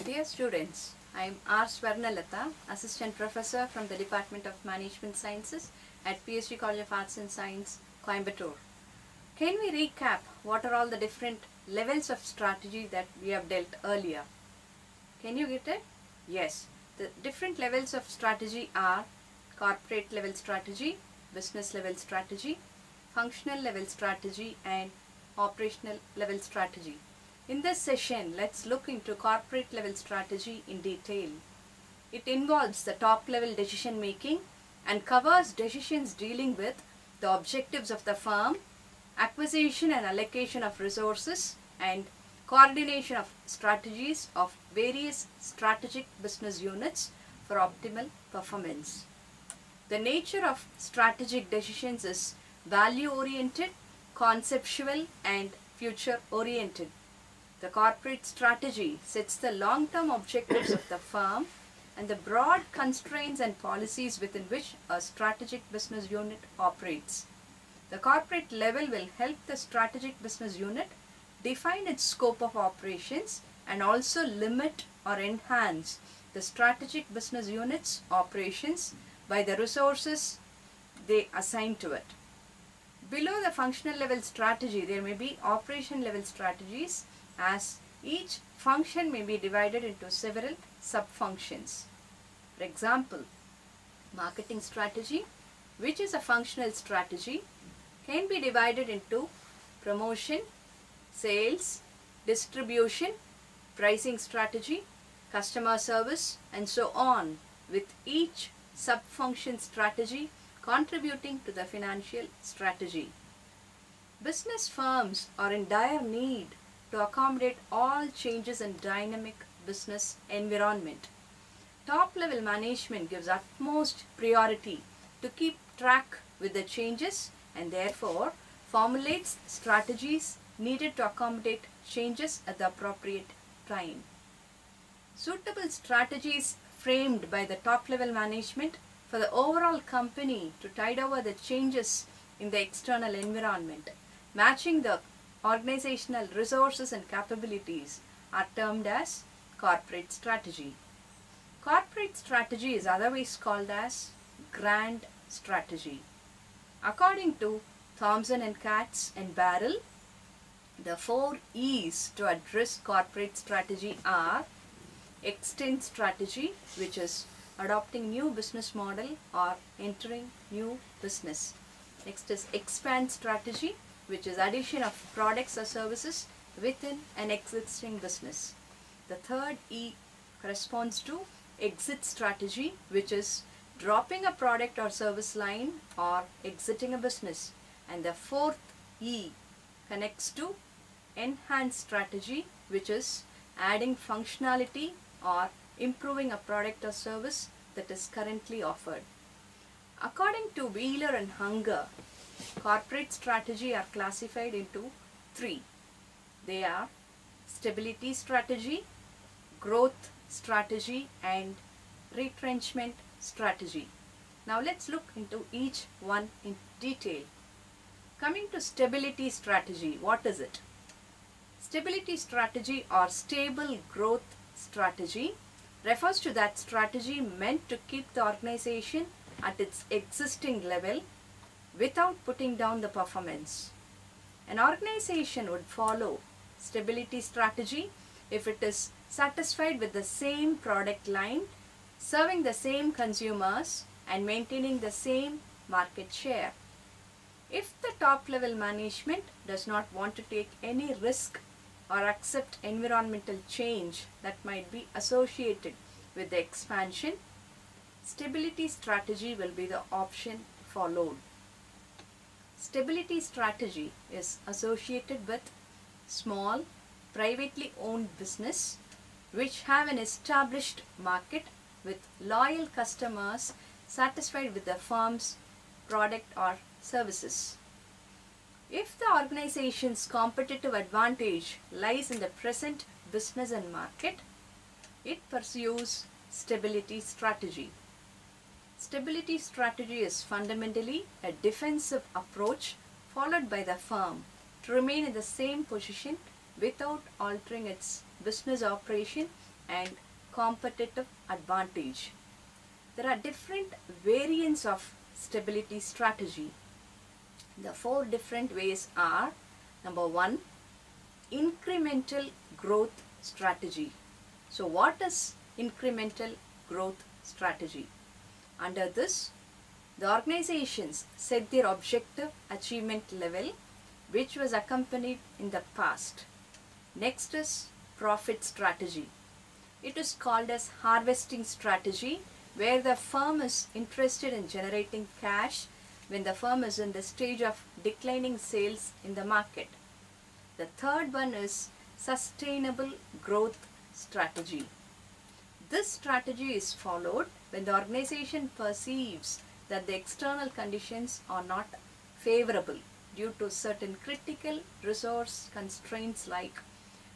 Dear students, I am R. Swarnalatha, Assistant Professor from the Department of Management Sciences at PSG College of Arts and Science, Coimbatore. Can we recap what are all the different levels of strategy that we have dealt earlier? Can you get it? Yes. The different levels of strategy are corporate level strategy, business level strategy, functional level strategy, and operational level strategy. In this session, let's look into corporate level strategy in detail. It involves the top level decision making and covers decisions dealing with the objectives of the firm, acquisition and allocation of resources, and coordination of strategies of various strategic business units for optimal performance. The nature of strategic decisions is value-oriented, conceptual, and future-oriented. The corporate strategy sets the long-term objectives of the firm and the broad constraints and policies within which a strategic business unit operates. The corporate level will help the strategic business unit define its scope of operations and also limit or enhance the strategic business unit's operations by the resources they assign to it. Below the functional level strategy, there may be operation level strategies, as each function may be divided into several sub-functions. For example, marketing strategy, which is a functional strategy, can be divided into promotion, sales, distribution, pricing strategy, customer service, and so on, with each sub-function strategy contributing to the financial strategy. Business firms are in dire need to accommodate all changes in dynamic business environment. Top-level management gives utmost priority to keep track with the changes and therefore formulates strategies needed to accommodate changes at the appropriate time. Suitable strategies framed by the top-level management for the overall company to tide over the changes in the external environment, matching the organizational resources and capabilities, are termed as corporate strategy. Corporate strategy is otherwise called as grand strategy. According to Thomson and Katz and Barrell, the 4 E's to address corporate strategy are extend strategy, which is adopting new business model or entering new business. Next is expand strategy, which is addition of products or services within an existing business. The third E corresponds to exit strategy, which is dropping a product or service line or exiting a business. And the fourth E connects to enhance strategy, which is adding functionality or improving a product or service that is currently offered. According to Wheeler and Hunger, corporate strategy are classified into 3. They are stability strategy, growth strategy, and retrenchment strategy. Now let's look into each one in detail. Coming to stability strategy, what is it? Stability strategy or stable growth strategy refers to that strategy meant to keep the organization at its existing level without putting down the performance. An organization would follow stability strategy if it is satisfied with the same product line, serving the same consumers, and maintaining the same market share. If the top level management does not want to take any risk or accept environmental change that might be associated with the expansion, stability strategy will be the option followed. Stability strategy is associated with small, privately owned business which have an established market with loyal customers satisfied with the firm's product or services. If the organization's competitive advantage lies in the present business and market, it pursues stability strategy. Stability strategy is fundamentally a defensive approach followed by the firm to remain in the same position without altering its business operation and competitive advantage. There are different variants of stability strategy. The four different ways are: number one, incremental growth strategy. So what is incremental growth strategy? Under this, the organizations set their objective achievement level, which was accompanied in the past. Next is profit strategy. It is called as harvesting strategy, where the firm is interested in generating cash when the firm is in the stage of declining sales in the market. The third one is sustainable growth strategy. This strategy is followed when the organization perceives that the external conditions are not favorable due to certain critical resource constraints like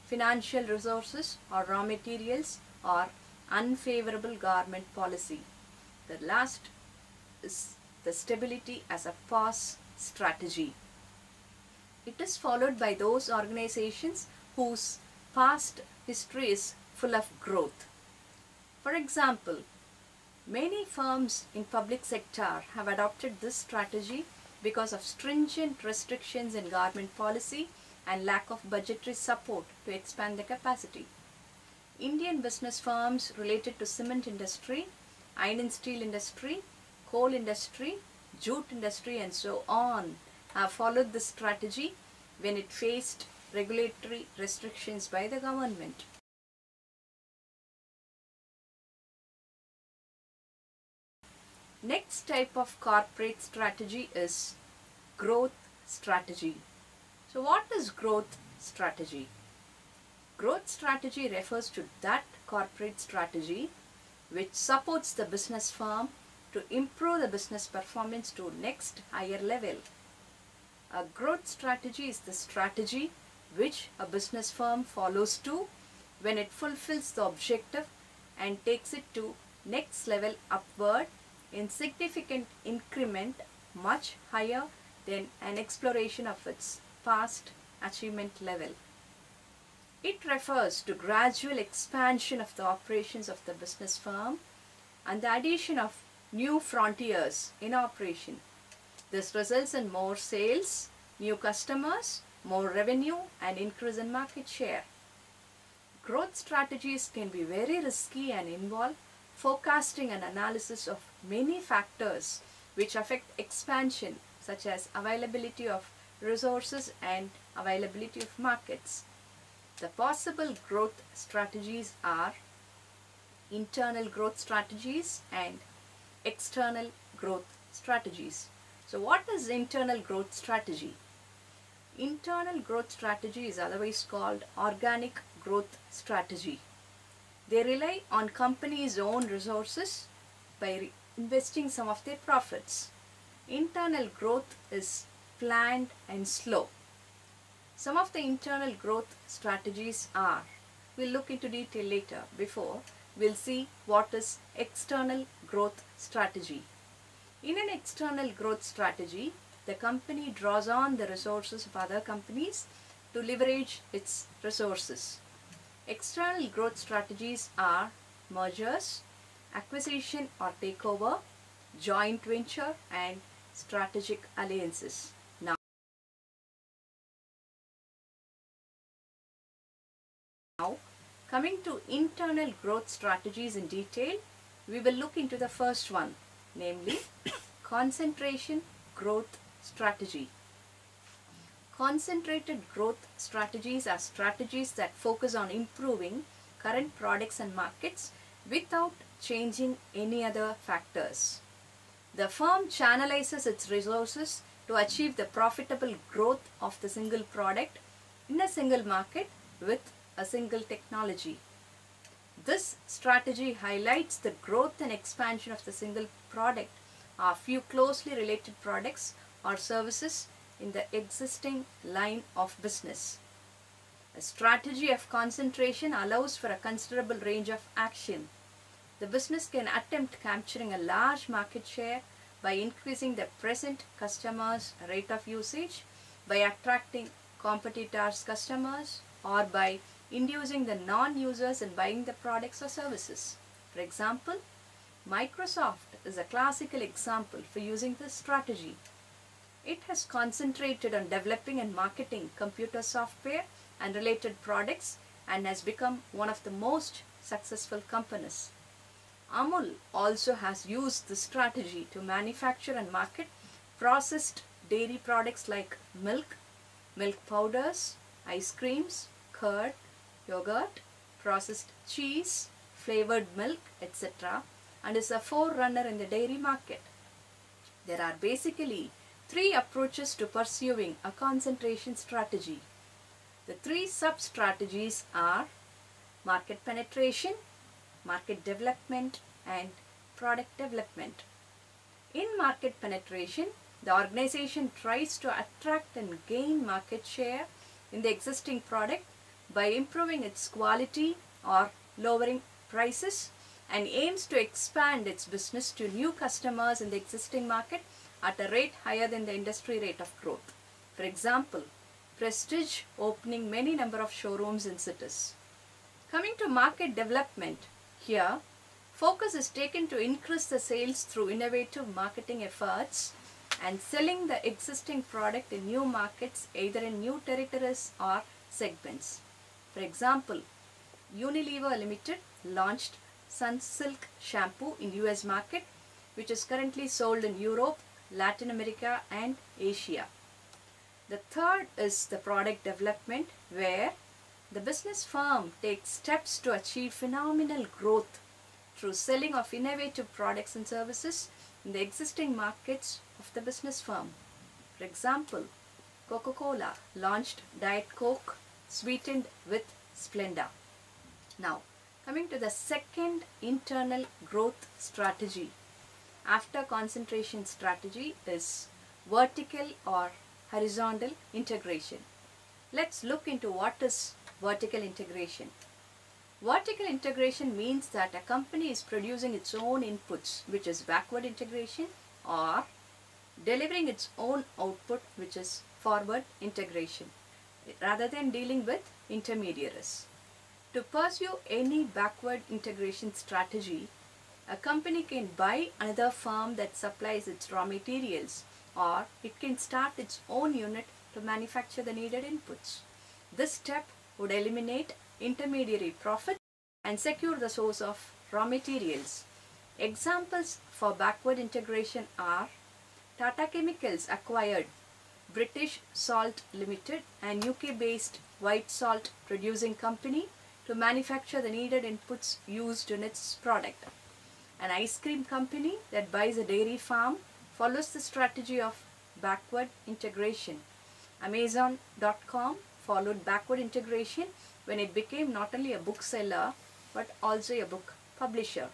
financial resources or raw materials or unfavorable government policy. The last is the stability as a pause strategy. It is followed by those organizations whose past history is full of growth. For example, many firms in public sector have adopted this strategy because of stringent restrictions in government policy and lack of budgetary support to expand the capacity. Indian business firms related to cement industry, iron and steel industry, coal industry, jute industry and so on have followed this strategy when it faced regulatory restrictions by the government. Next type of corporate strategy is growth strategy. So what is growth strategy? Growth strategy refers to that corporate strategy which supports the business firm to improve the business performance to next higher level. A growth strategy is the strategy which a business firm follows to when it fulfills the objective and takes it to next level upward in significant increment much higher than an exploration of its past achievement level. It refers to gradual expansion of the operations of the business firm and the addition of new frontiers in operation. This results in more sales, new customers, more revenue and increase in market share. Growth strategies can be very risky and involve forecasting and analysis of many factors which affect expansion, such as availability of resources and availability of markets. The possible growth strategies are internal growth strategies and external growth strategies. So what is internal growth strategy? Internal growth strategy is otherwise called organic growth strategy. They rely on companies' own resources by investing some of their profits. Internal growth is planned and slow. Some of the internal growth strategies are, we'll look into detail later. Before, we'll see what is external growth strategy. In an external growth strategy, the company draws on the resources of other companies to leverage its resources. External growth strategies are mergers, acquisition or takeover, joint venture and strategic alliances. Now, coming to internal growth strategies in detail, we will look into the first one, namely concentration growth strategy. Concentrated growth strategies are strategies that focus on improving current products and markets without changing any other factors. The firm channelizes its resources to achieve the profitable growth of the single product in a single market with a single technology. This strategy highlights the growth and expansion of the single product or few closely related products or services in the existing line of business. A strategy of concentration allows for a considerable range of action. The business can attempt capturing a large market share by increasing the present customers' rate of usage, by attracting competitors' customers, or by inducing the non-users in buying the products or services. For example, Microsoft is a classical example for using this strategy. It has concentrated on developing and marketing computer software and related products and has become one of the most successful companies. Amul also has used this strategy to manufacture and market processed dairy products like milk, milk powders, ice creams, curd, yogurt, processed cheese, flavored milk, etc., and is a forerunner in the dairy market. There are basically three approaches to pursuing a concentration strategy. The three sub-strategies are market penetration, market development, and product development. In market penetration, the organization tries to attract and gain market share in the existing product by improving its quality or lowering prices, and aims to expand its business to new customers in the existing market at a rate higher than the industry rate of growth. For example, Prestige opening many number of showrooms in cities. Coming to market development, here focus is taken to increase the sales through innovative marketing efforts and selling the existing product in new markets, either in new territories or segments. For example, Unilever Limited launched Sunsilk shampoo in US market, which is currently sold in Europe, Latin America and Asia. The third is the product development, where the business firm takes steps to achieve phenomenal growth through selling of innovative products and services in the existing markets of the business firm. For example, Coca-Cola launched Diet Coke sweetened with Splenda. Now, coming to the second internal growth strategy after concentration strategy is vertical or horizontal integration. Let's look into what is vertical integration. Vertical integration means that a company is producing its own inputs, which is backward integration, or delivering its own output, which is forward integration, rather than dealing with intermediaries. To pursue any backward integration strategy, a company can buy another firm that supplies its raw materials, or it can start its own unit to manufacture the needed inputs. This step would eliminate intermediary profit and secure the source of raw materials. Examples for backward integration are Tata Chemicals acquired British Salt Limited, an UK-based white salt producing company, to manufacture the needed inputs used in its product. An ice cream company that buys a dairy farm follows the strategy of backward integration. Amazon.com followed backward integration when it became not only a bookseller but also a book publisher.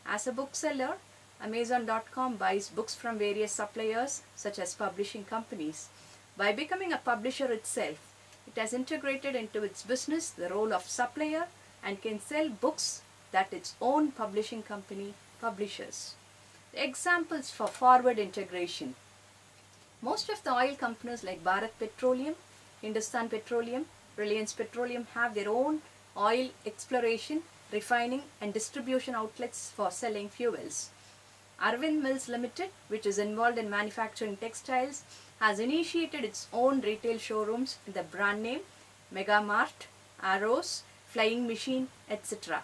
As a bookseller, Amazon.com buys books from various suppliers such as publishing companies. By becoming a publisher itself, it has integrated into its business the role of supplier and can sell books that its own publishing company publishes. Examples for forward integration. Most of the oil companies like Bharat Petroleum, Hindustan Petroleum, Reliance Petroleum have their own oil exploration, refining and distribution outlets for selling fuels. Arvind Mills Limited, which is involved in manufacturing textiles, has initiated its own retail showrooms with the brand name Mega Mart, Arrows, Flying Machine, etc.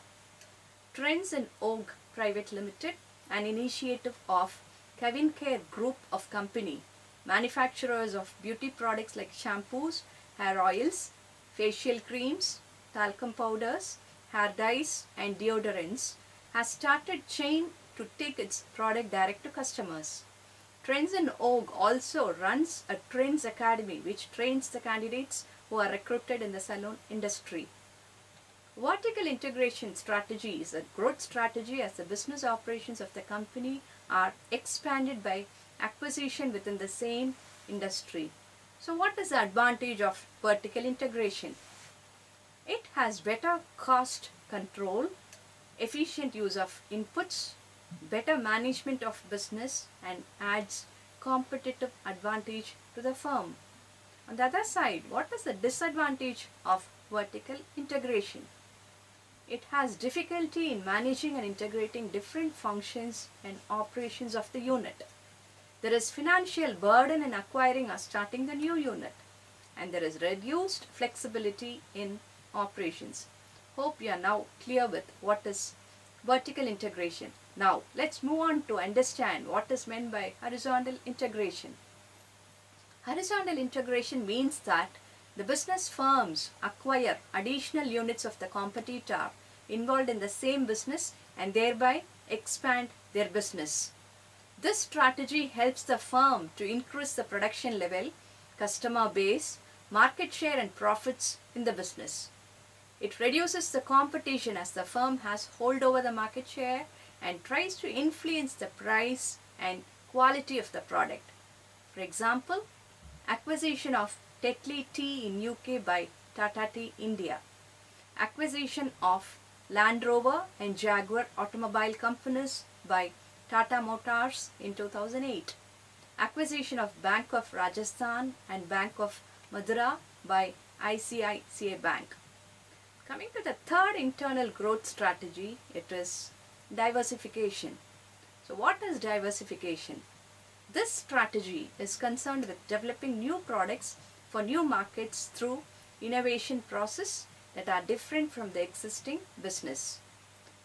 Trends and Og Private Limited, an initiative of Kevin Care Group of Company, manufacturers of beauty products like shampoos, hair oils, facial creams, talcum powders, hair dyes and deodorants, has started chain to take its product direct to customers. Trends and Og also runs a Trends Academy which trains the candidates who are recruited in the salon industry. Vertical integration strategy is a growth strategy as the business operations of the company are expanded by acquisition within the same industry. So what is the advantage of vertical integration? It has better cost control, efficient use of inputs, better management of business, and adds competitive advantage to the firm. On the other side, what is the disadvantage of vertical integration. It has difficulty in managing and integrating different functions and operations of the unit. There is financial burden in acquiring or starting the new unit, and there is reduced flexibility in operations. Hope you are now clear with what is vertical integration. Now let's move on to understand what is meant by horizontal integration. Horizontal integration means that the business firms acquire additional units of the competitor involved in the same business and thereby expand their business. This strategy helps the firm to increase the production level, customer base, market share and profits in the business. It reduces the competition as the firm has hold over the market share and tries to influence the price and quality of the product. For example, acquisition of Tetley Tea in UK by Tata Tea India. Acquisition of Land Rover and Jaguar automobile companies by Tata Motors in 2008. Acquisition of Bank of Rajasthan and Bank of Madura by ICICI Bank. Coming to the third internal growth strategy, it is diversification. So what is diversification? This strategy is concerned with developing new products for new markets through innovation process that are different from the existing business.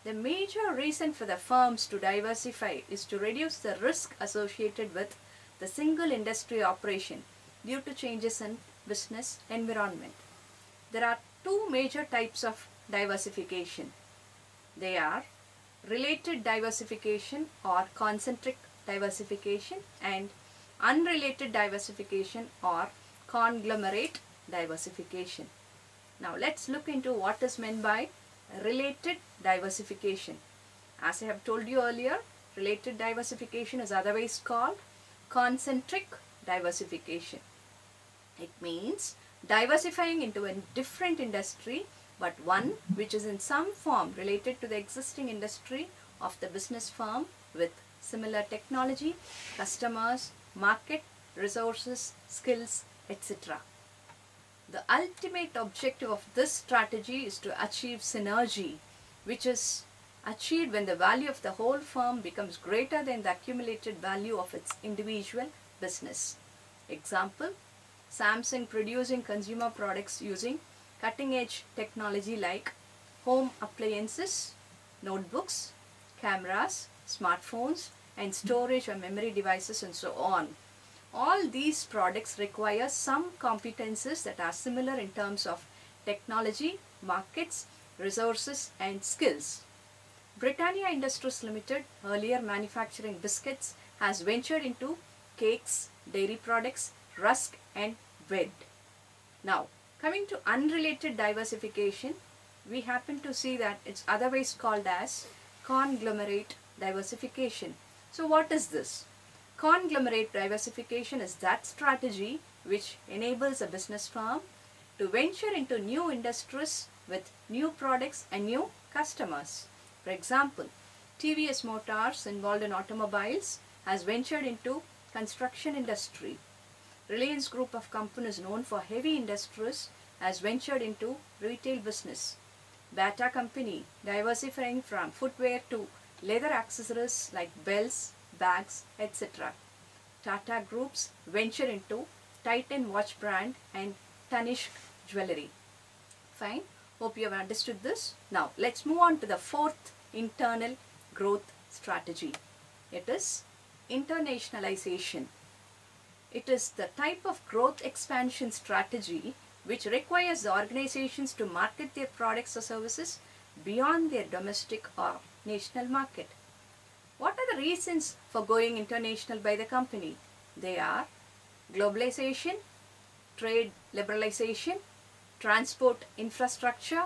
The major reason for the firms to diversify is to reduce the risk associated with the single industry operation due to changes in business environment. There are two major types of diversification. They are related diversification or concentric diversification and unrelated diversification or conglomerate diversification. Now let's look into what is meant by related diversification. As I have told you earlier, related diversification is otherwise called concentric diversification. It means diversifying into a different industry but one which is in some form related to the existing industry of the business firm with similar technology, customers, market, resources, skills, etc. The ultimate objective of this strategy is to achieve synergy, which is achieved when the value of the whole firm becomes greater than the accumulated value of its individual business. Example, Samsung producing consumer products using cutting-edge technology like home appliances, notebooks, cameras, smartphones, and storage or memory devices and so on. All these products require some competences that are similar in terms of technology, markets, resources and skills. Britannia Industries Limited, earlier manufacturing biscuits, has ventured into cakes, dairy products, rusk and bread. Now, coming to unrelated diversification, we happen to see that it's otherwise called as conglomerate diversification. So what is this? Conglomerate diversification is that strategy which enables a business firm to venture into new industries with new products and new customers. For example, TVS Motors, involved in automobiles, has ventured into construction industry. Reliance Group of companies known for heavy industries has ventured into retail business. Bata Company, diversifying from footwear to leather accessories like belts, bags, etc. Tata Groups venture into Titan watch brand and Tanishq jewelry. Fine. Hope you have understood this. Now let's move on to the fourth internal growth strategy. It is internationalization. It is the type of growth expansion strategy which requires the organizations to market their products or services beyond their domestic or national market. What are the reasons for going international by the company? They are globalization, trade liberalization, transport infrastructure,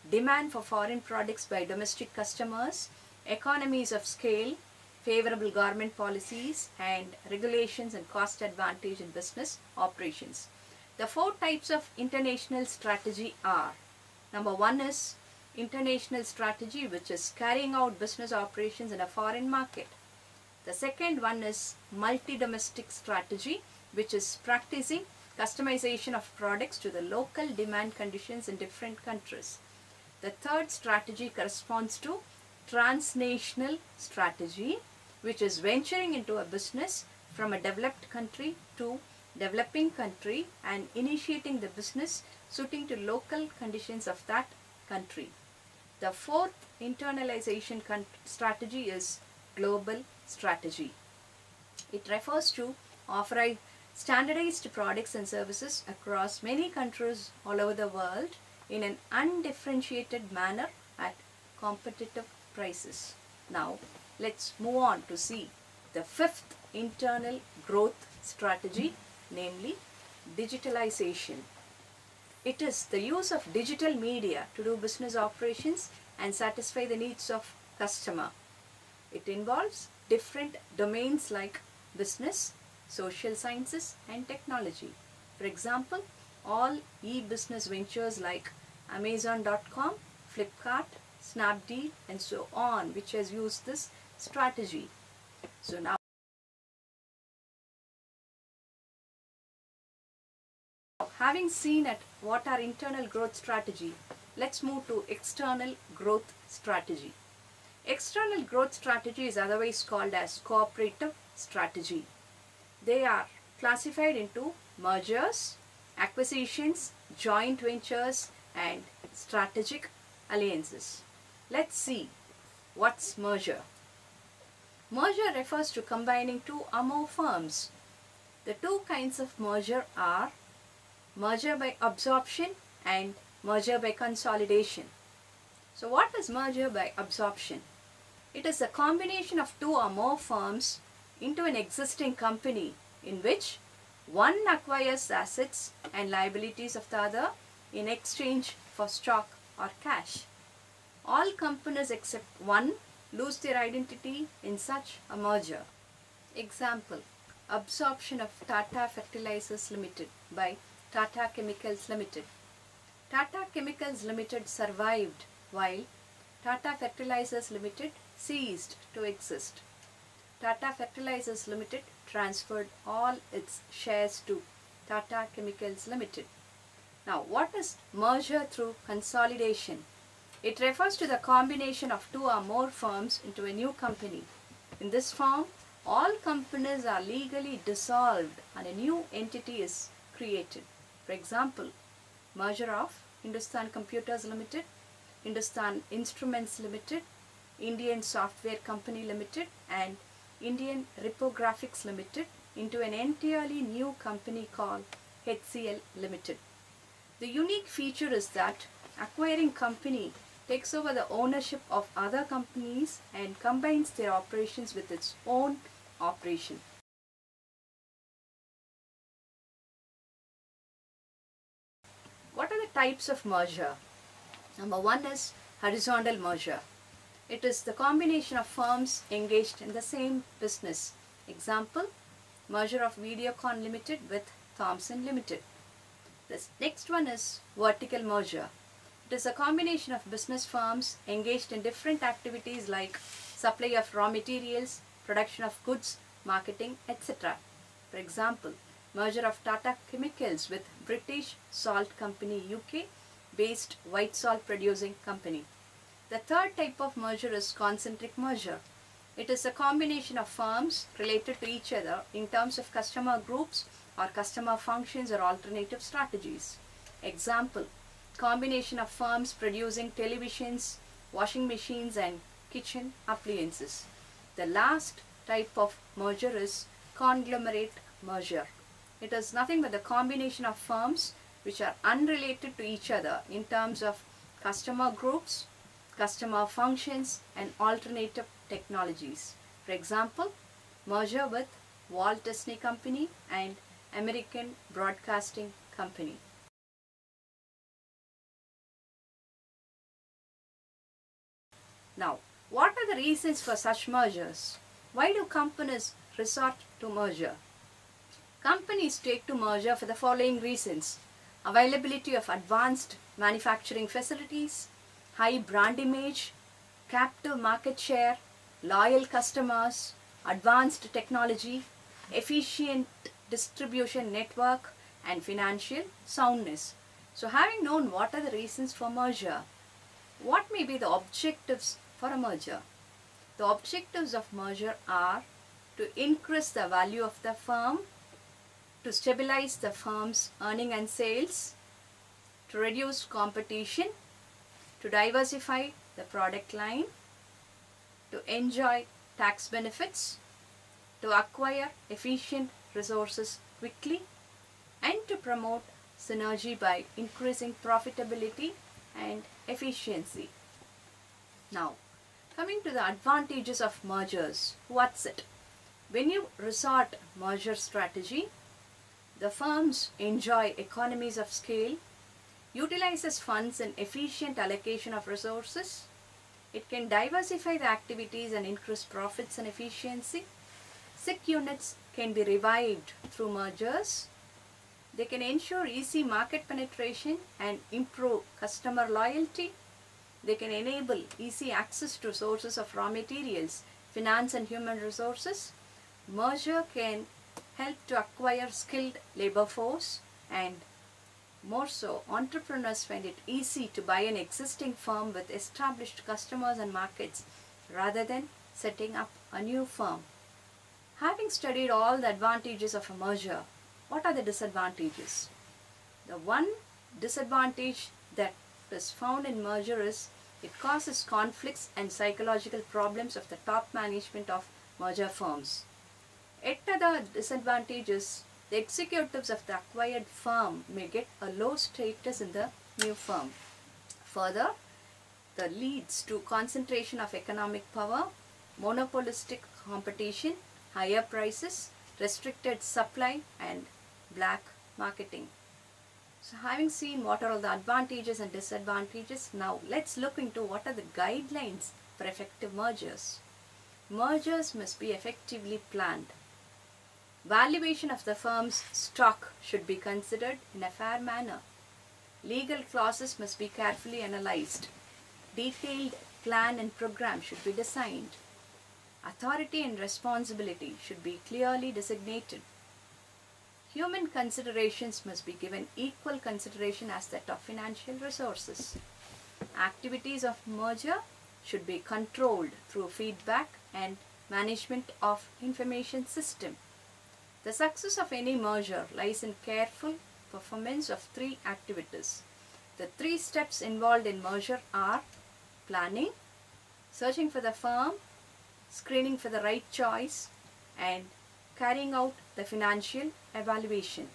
demand for foreign products by domestic customers, economies of scale, favorable government policies and regulations and cost advantage in business operations. The four types of international strategy are: number one is international strategy, which is carrying out business operations in a foreign market. The second one is multi-domestic strategy, which is practicing customization of products to the local demand conditions in different countries. The third strategy corresponds to transnational strategy, which is venturing into a business from a developed country to developing country and initiating the business suiting to local conditions of that country. The fourth internalization strategy is global strategy. It refers to offering standardized products and services across many countries all over the world in an undifferentiated manner at competitive prices. Now, let's move on to see the fifth internal growth strategy, namely digitalization. It is the use of digital media to do business operations and satisfy the needs of customer. It involves different domains like business, social sciences and technology. For example, all e-business ventures like Amazon.com, Flipkart, Snapdeal and so on, which has used this strategy. So now, having seen at what are internal growth strategy, let's move to external growth strategy. External growth strategy is otherwise called as cooperative strategy. They are classified into mergers, acquisitions, joint ventures and strategic alliances. Let's see what's merger. Merger refers to combining two or more firms. The two kinds of merger are merger by absorption and merger by consolidation. So what is merger by absorption? It is a combination of two or more firms into an existing company in which one acquires assets and liabilities of the other in exchange for stock or cash. All companies except one lose their identity in such a merger. Example, absorption of Tata Fertilizers Limited by Tata Chemicals Limited. Tata Chemicals Limited survived while Tata Fertilizers Limited ceased to exist. Tata Fertilizers Limited transferred all its shares to Tata Chemicals Limited. Now, what is merger through consolidation? It refers to the combination of two or more firms into a new company. In this form, all companies are legally dissolved and a new entity is created. For example, merger of Hindustan Computers Limited, Hindustan Instruments Limited, Indian Software Company Limited and Indian Reprographics Limited into an entirely new company called HCL Limited. The unique feature is that acquiring company takes over the ownership of other companies and combines their operations with its own operation. What are the types of merger? Number one is horizontal merger. It is the combination of firms engaged in the same business. Example, merger of Videocon Limited with Thomson Limited. The next one is vertical merger. It is a combination of business firms engaged in different activities like supply of raw materials, production of goods, marketing, etc. For example, merger of Tata Chemicals with British Salt Company UK based white salt producing company. The third type of merger is concentric merger. It is a combination of firms related to each other in terms of customer groups or customer functions or alternative strategies. Example, combination of firms producing televisions, washing machines and kitchen appliances. The last type of merger is conglomerate merger. It is nothing but the combination of firms which are unrelated to each other in terms of customer groups, customer functions and alternative technologies. For example, merger with Walt Disney Company and American Broadcasting Company. Now, what are the reasons for such mergers? Why do companies resort to merger? Companies take to merger for the following reasons: availability of advanced manufacturing facilities, high brand image, captive market share, loyal customers, advanced technology, efficient distribution network, and financial soundness. So having known what are the reasons for merger, what may be the objectives for a merger? The objectives of merger are to increase the value of the firm, to stabilize the firm's earning and sales, to reduce competition, to diversify the product line, to enjoy tax benefits, to acquire efficient resources quickly, and to promote synergy by increasing profitability and efficiency. Now, coming to the advantages of mergers, what's it? When you resort merger strategy, the firms enjoy economies of scale, utilizes funds in efficient allocation of resources. It can diversify the activities and increase profits and efficiency. Sick units can be revived through mergers. They can ensure easy market penetration and improve customer loyalty. They can enable easy access to sources of raw materials, finance and human resources. Merger can help to acquire skilled labor force, and more so, entrepreneurs find it easy to buy an existing firm with established customers and markets rather than setting up a new firm. Having studied all the advantages of a merger, what are the disadvantages? The one disadvantage that is found in merger is it causes conflicts and psychological problems of the top management of merger firms. Yet other disadvantages, the executives of the acquired firm may get a low status in the new firm. Further, that leads to concentration of economic power, monopolistic competition, higher prices, restricted supply, and black marketing. So having seen what are all the advantages and disadvantages, now let's look into what are the guidelines for effective mergers. Mergers must be effectively planned. Valuation of the firm's stock should be considered in a fair manner. Legal clauses must be carefully analyzed. Detailed plan and program should be designed. Authority and responsibility should be clearly designated. Human considerations must be given equal consideration as that of financial resources. Activities of merger should be controlled through feedback and management of information system. The success of any merger lies in careful performance of three activities. The three steps involved in merger are planning, searching for the firm, screening for the right choice, and carrying out the financial evaluation.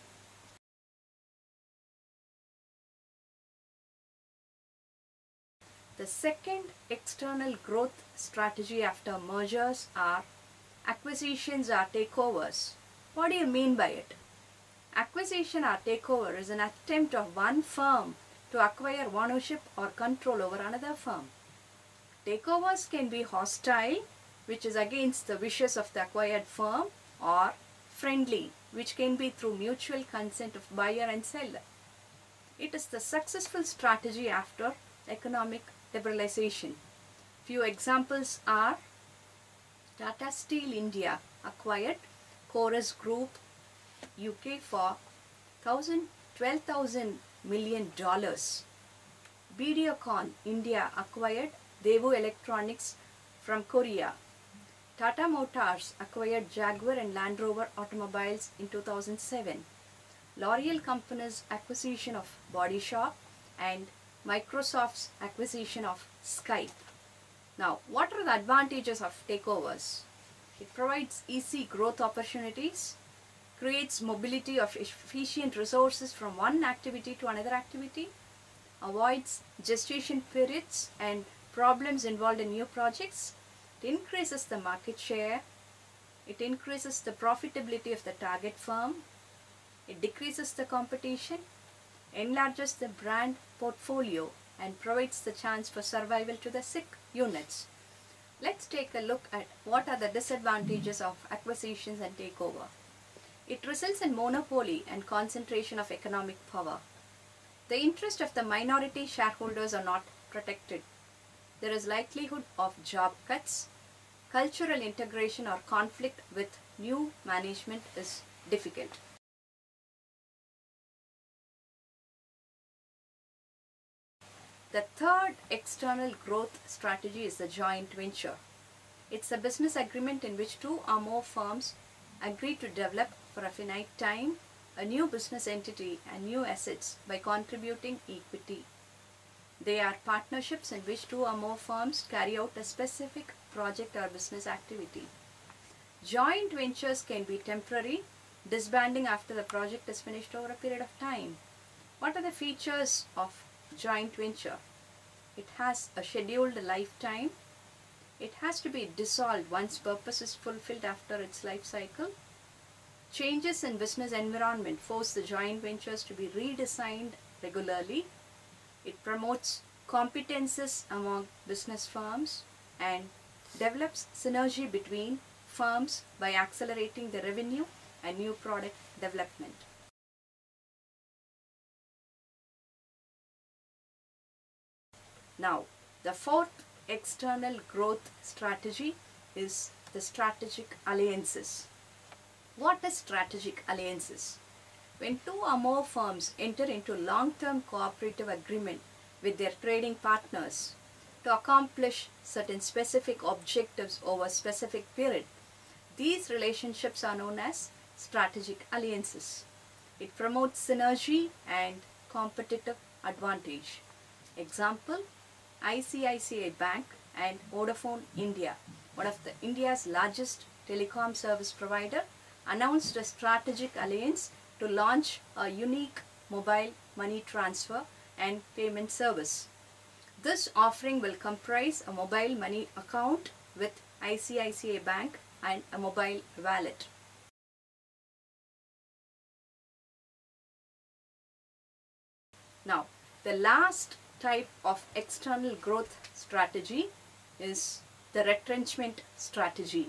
The second external growth strategy after mergers are acquisitions or takeovers. What do you mean by it? Acquisition or takeover is an attempt of one firm to acquire ownership or control over another firm. Takeovers can be hostile, which is against the wishes of the acquired firm, or friendly, which can be through mutual consent of buyer and seller. It is the successful strategy after economic liberalization. Few examples are Tata Steel India acquired Chorus Group UK for $12,000 million. Videocon India acquired Daewoo Electronics from Korea. Tata Motors acquired Jaguar and Land Rover automobiles in 2007. L'Oreal Company's acquisition of Body Shop, and Microsoft's acquisition of Skype. Now, what are the advantages of takeovers? It provides easy growth opportunities, creates mobility of efficient resources from one activity to another activity, avoids gestation periods and problems involved in new projects. It increases the market share. It increases the profitability of the target firm. It decreases the competition, enlarges the brand portfolio, and provides the chance for survival to the sick units. Let's take a look at what are the disadvantages of acquisitions and takeover. It results in monopoly and concentration of economic power. The interest of the minority shareholders are not protected. There is likelihood of job cuts. Cultural integration or conflict with new management is difficult. The third external growth strategy is the joint venture. It's a business agreement in which two or more firms agree to develop for a finite time a new business entity and new assets by contributing equity. They are partnerships in which two or more firms carry out a specific project or business activity. Joint ventures can be temporary, disbanding after the project is finished over a period of time. What are the features of joint venture? It has a scheduled lifetime. It has to be dissolved once purpose is fulfilled after its life cycle. Changes in business environment force the joint ventures to be redesigned regularly. It promotes competences among business firms and develops synergy between firms by accelerating the revenue and new product development. Now, the fourth external growth strategy is the strategic alliances. What is strategic alliances? When two or more firms enter into long-term cooperative agreement with their trading partners to accomplish certain specific objectives over a specific period, these relationships are known as strategic alliances. It promotes synergy and competitive advantage. Example, ICICI Bank and Vodafone India, one of India's largest telecom service provider, announced a strategic alliance to launch a unique mobile money transfer and payment service. This offering will comprise a mobile money account with ICICI Bank and a mobile wallet. Now, the last type of external growth strategy is the retrenchment strategy.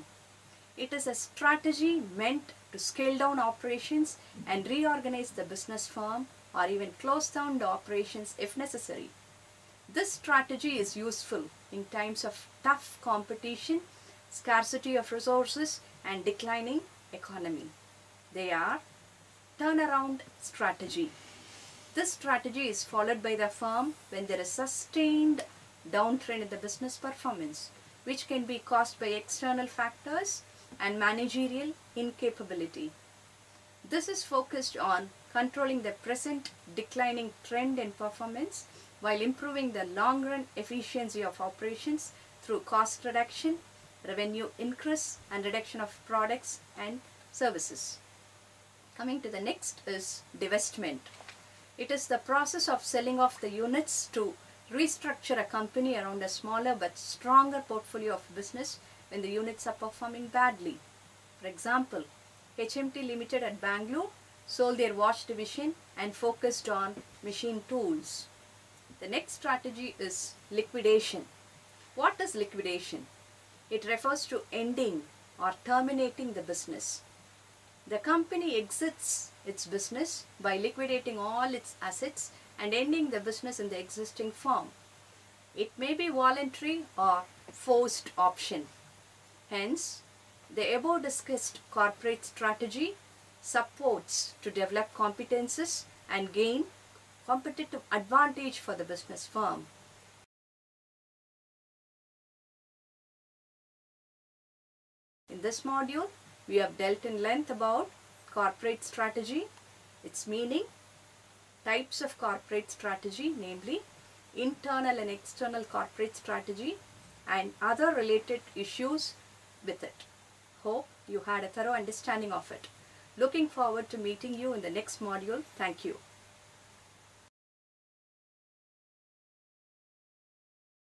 It is a strategy meant to scale down operations and reorganize the business firm or even close down the operations if necessary. This strategy is useful in times of tough competition, scarcity of resources, and declining economy. They are turnaround strategy. This strategy is followed by the firm when there is sustained downtrend in the business performance, which can be caused by external factors and managerial incapability. This is focused on controlling the present declining trend in performance while improving the long-run efficiency of operations through cost reduction, revenue increase, and reduction of products and services. Coming to the next is divestment. It is the process of selling off the units to restructure a company around a smaller but stronger portfolio of business when the units are performing badly. For example, HMT Limited at Bangalore sold their watch division and focused on machine tools. The next strategy is liquidation. What is liquidation? It refers to ending or terminating the business. The company exits its business by liquidating all its assets and ending the business in the existing firm. It may be voluntary or forced option. Hence, the above discussed corporate strategy supports to develop competences and gain competitive advantage for the business firm. In this module, we have dealt in length about corporate strategy, its meaning, types of corporate strategy, namely internal and external corporate strategy, and other related issues with it. Hope you had a thorough understanding of it. Looking forward to meeting you in the next module. Thank you.